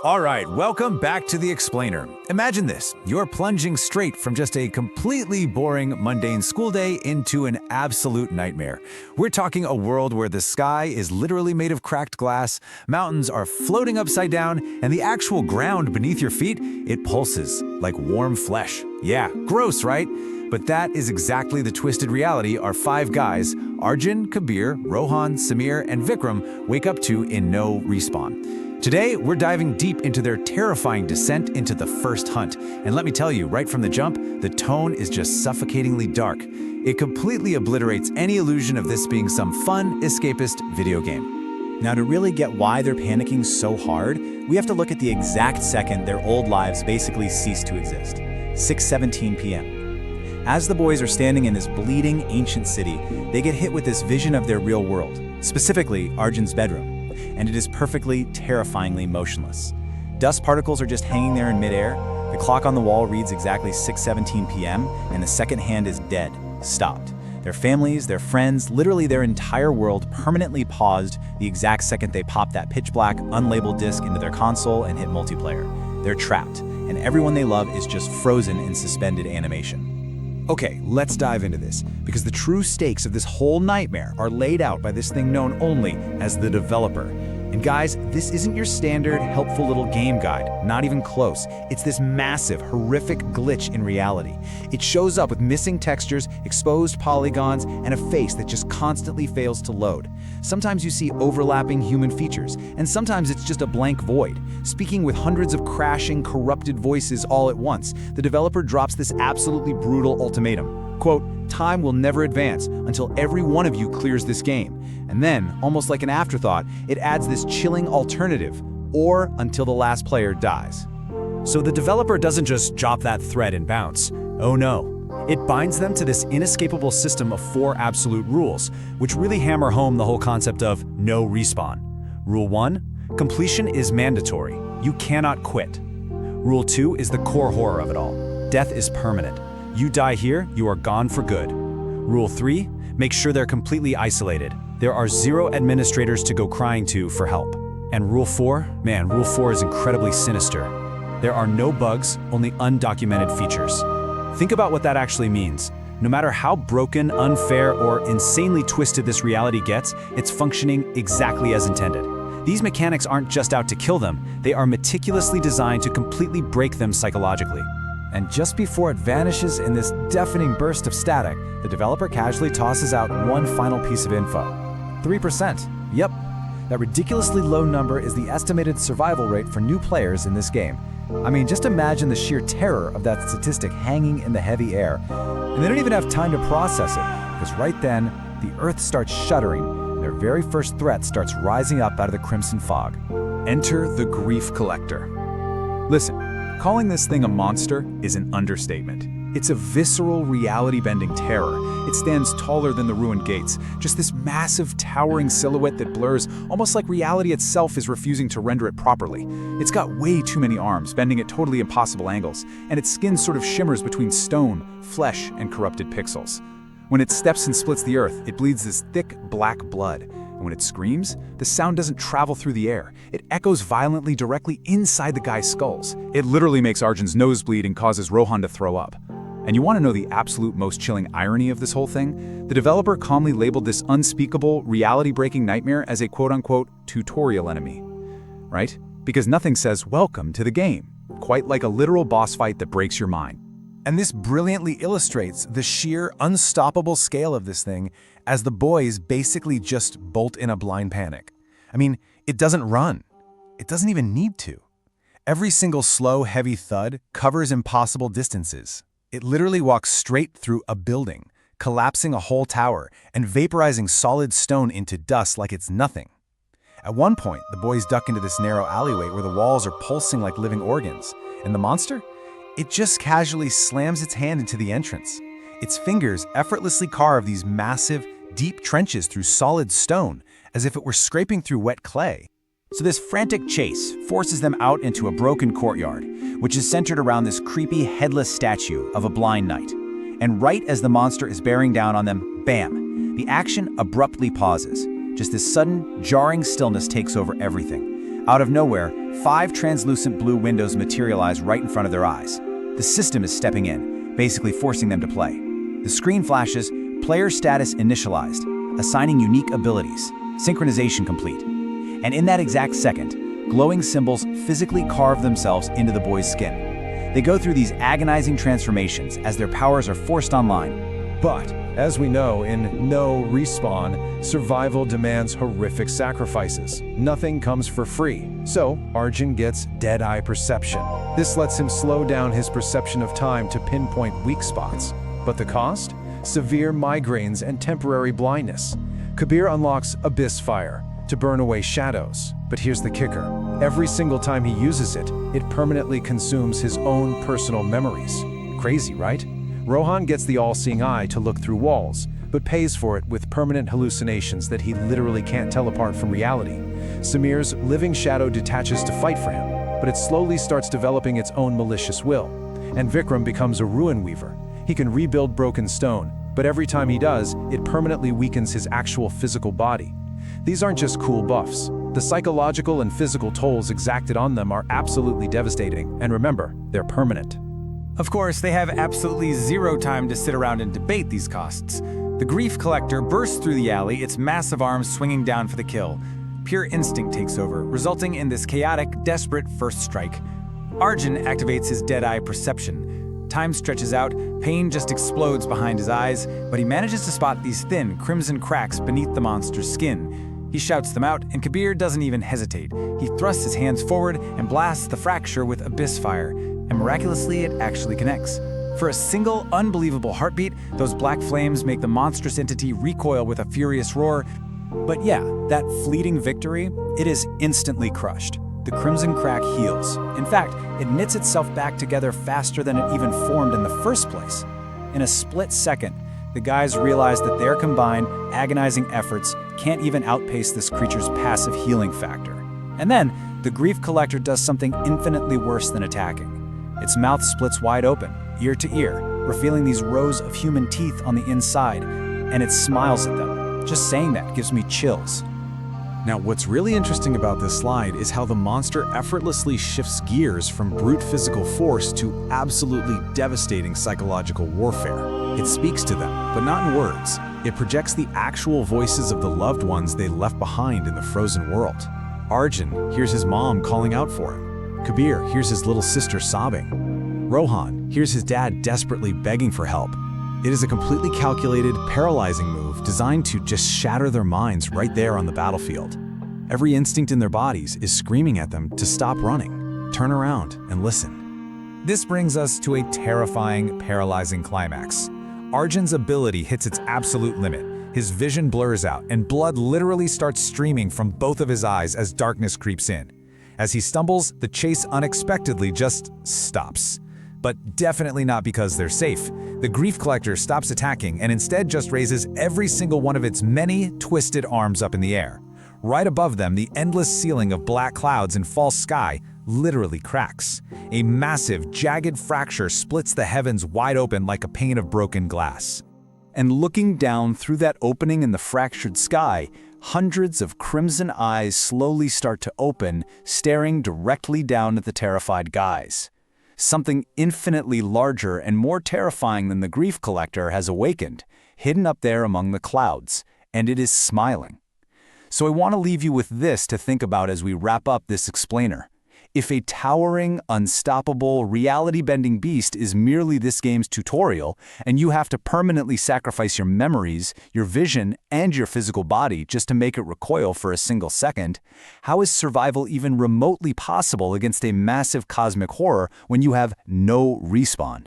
All right, welcome back to The Explainer. Imagine this, you're plunging straight from just a completely boring, mundane school day into an absolute nightmare. We're talking a world where the sky is literally made of cracked glass, mountains are floating upside down, and the actual ground beneath your feet, it pulses like warm flesh. Yeah, gross, right? But that is exactly the twisted reality our five guys, Arjun, Kabir, Rohan, Samir, and Vikram, wake up to in No Respawn. Today, we're diving deep into their terrifying descent into the first hunt. And let me tell you, right from the jump, the tone is just suffocatingly dark. It completely obliterates any illusion of this being some fun, escapist video game. Now, to really get why they're panicking so hard, we have to look at the exact second their old lives basically cease to exist. 6:17 p.m. As the boys are standing in this bleeding, ancient city, they get hit with this vision of their real world, specifically Arjun's bedroom. And it is perfectly, terrifyingly motionless. Dust particles are just hanging there in midair. The clock on the wall reads exactly 6:17 p.m., and the second hand is dead, stopped. Their families, their friends, literally their entire world permanently paused the exact second they popped that pitch-black, unlabeled disc into their console and hit multiplayer. They're trapped, and everyone they love is just frozen in suspended animation. Okay, let's dive into this, because the true stakes of this whole nightmare are laid out by this thing known only as the developer. And guys, this isn't your standard helpful little game guide, not even close. It's this massive, horrific glitch in reality. It shows up with missing textures, exposed polygons, and a face that just constantly fails to load. Sometimes you see overlapping human features, and sometimes it's just a blank void. Speaking with hundreds of crashing, corrupted voices all at once, the developer drops this absolutely brutal ultimatum. Quote, "Time will never advance until every one of you clears this game." And then, almost like an afterthought, it adds this chilling alternative, or until the last player dies. So the developer doesn't just drop that thread and bounce. Oh no. It binds them to this inescapable system of 4 absolute rules, which really hammer home the whole concept of no respawn. Rule 1, completion is mandatory. You cannot quit. Rule 2 is the core horror of it all. Death is permanent. You die here, you are gone for good. Rule 3, make sure they're completely isolated. There are 0 administrators to go crying to for help. And Rule 4, man, Rule 4 is incredibly sinister. There are no bugs, only undocumented features. Think about what that actually means. No matter how broken, unfair, or insanely twisted this reality gets, it's functioning exactly as intended. These mechanics aren't just out to kill them, they are meticulously designed to completely break them psychologically. And just before it vanishes in this deafening burst of static, the developer casually tosses out one final piece of info. 3%. Yep. That ridiculously low number is the estimated survival rate for new players in this game. I mean, just imagine the sheer terror of that statistic hanging in the heavy air. And they don't even have time to process it, because right then, the Earth starts shuddering, and their very first threat starts rising up out of the crimson fog. Enter the Grief Collector. Listen, calling this thing a monster is an understatement. It's a visceral, reality-bending terror. It stands taller than the ruined gates, just this massive, towering silhouette that blurs, almost like reality itself is refusing to render it properly. It's got way too many arms, bending at totally impossible angles, and its skin sort of shimmers between stone, flesh, and corrupted pixels. When it steps and splits the earth, it bleeds this thick, black blood. And when it screams, the sound doesn't travel through the air. It echoes violently directly inside the guy's skulls. It literally makes Arjun's nose bleed and causes Rohan to throw up. And you want to know the absolute most chilling irony of this whole thing? The developer calmly labeled this unspeakable, reality-breaking nightmare as a quote-unquote tutorial enemy. Right? Because nothing says welcome to the game, quite like a literal boss fight that breaks your mind. And this brilliantly illustrates the sheer, unstoppable scale of this thing as the boys basically just bolt in a blind panic. I mean, it doesn't run. It doesn't even need to. Every single slow, heavy thud covers impossible distances. It literally walks straight through a building, collapsing a whole tower and vaporizing solid stone into dust like it's nothing. At one point, the boys duck into this narrow alleyway where the walls are pulsing like living organs, and the monster? It just casually slams its hand into the entrance. Its fingers effortlessly carve these massive, deep trenches through solid stone, as if it were scraping through wet clay. So this frantic chase forces them out into a broken courtyard, which is centered around this creepy, headless statue of a blind knight. And right as the monster is bearing down on them, bam! The action abruptly pauses. Just this sudden, jarring stillness takes over everything. Out of nowhere, 5 translucent blue windows materialize right in front of their eyes. The system is stepping in, basically forcing them to play. The screen flashes, player status initialized, assigning unique abilities, synchronization complete. And in that exact second, glowing symbols physically carve themselves into the boy's skin. They go through these agonizing transformations as their powers are forced online. But, as we know, in No Respawn, survival demands horrific sacrifices. Nothing comes for free. So, Arjun gets Deadeye perception. This lets him slow down his perception of time to pinpoint weak spots. But the cost? Severe migraines and temporary blindness. Kabir unlocks Abyss Fire to burn away shadows. But here's the kicker. Every single time he uses it, it permanently consumes his own personal memories. Crazy, right? Rohan gets the all-seeing eye to look through walls, but pays for it with permanent hallucinations that he literally can't tell apart from reality. Samir's living shadow detaches to fight for him, but it slowly starts developing its own malicious will. And Vikram becomes a ruin weaver. He can rebuild broken stone, but every time he does, it permanently weakens his actual physical body. These aren't just cool buffs. The psychological and physical tolls exacted on them are absolutely devastating, and remember, they're permanent. Of course, they have absolutely zero time to sit around and debate these costs. The Grief Collector bursts through the alley, its massive arms swinging down for the kill. Pure instinct takes over, resulting in this chaotic, desperate first strike. Arjun activates his Deadeye perception. Time stretches out, pain just explodes behind his eyes, but he manages to spot these thin, crimson cracks beneath the monster's skin. He shouts them out, and Kabir doesn't even hesitate. He thrusts his hands forward and blasts the fracture with Abyss Fire, and miraculously it actually connects. For a single, unbelievable heartbeat, those black flames make the monstrous entity recoil with a furious roar. But yeah, that fleeting victory, it is instantly crushed. The crimson crack heals. In fact, it knits itself back together faster than it even formed in the first place. In a split second, the guys realize that their combined, agonizing efforts can't even outpace this creature's passive healing factor. And then, the Grief Collector does something infinitely worse than attacking. Its mouth splits wide open, ear to ear, revealing these rows of human teeth on the inside, and it smiles at them. Just saying that gives me chills. Now, what's really interesting about this slide is how the monster effortlessly shifts gears from brute physical force to absolutely devastating psychological warfare. It speaks to them, but not in words. It projects the actual voices of the loved ones they left behind in the frozen world. Arjun hears his mom calling out for him. Kabir hears his little sister sobbing. Rohan hears his dad desperately begging for help. It is a completely calculated, paralyzing move designed to just shatter their minds right there on the battlefield. Every instinct in their bodies is screaming at them to stop running, turn around, and listen. This brings us to a terrifying, paralyzing climax. Arjun's ability hits its absolute limit. His vision blurs out, and blood literally starts streaming from both of his eyes as darkness creeps in. As he stumbles, the chase unexpectedly just stops. But definitely not because they're safe. The Grief Collector stops attacking and instead just raises every single one of its many twisted arms up in the air. Right above them, the endless ceiling of black clouds and false sky literally cracks. A massive, jagged fracture splits the heavens wide open like a pane of broken glass. And looking down through that opening in the fractured sky, hundreds of crimson eyes slowly start to open, staring directly down at the terrified guys. Something infinitely larger and more terrifying than the Grief Collector has awakened, hidden up there among the clouds, and it is smiling. So I want to leave you with this to think about as we wrap up this explainer. If a towering, unstoppable, reality-bending beast is merely this game's tutorial, and you have to permanently sacrifice your memories, your vision, and your physical body just to make it recoil for a single second, how is survival even remotely possible against a massive cosmic horror when you have no respawn?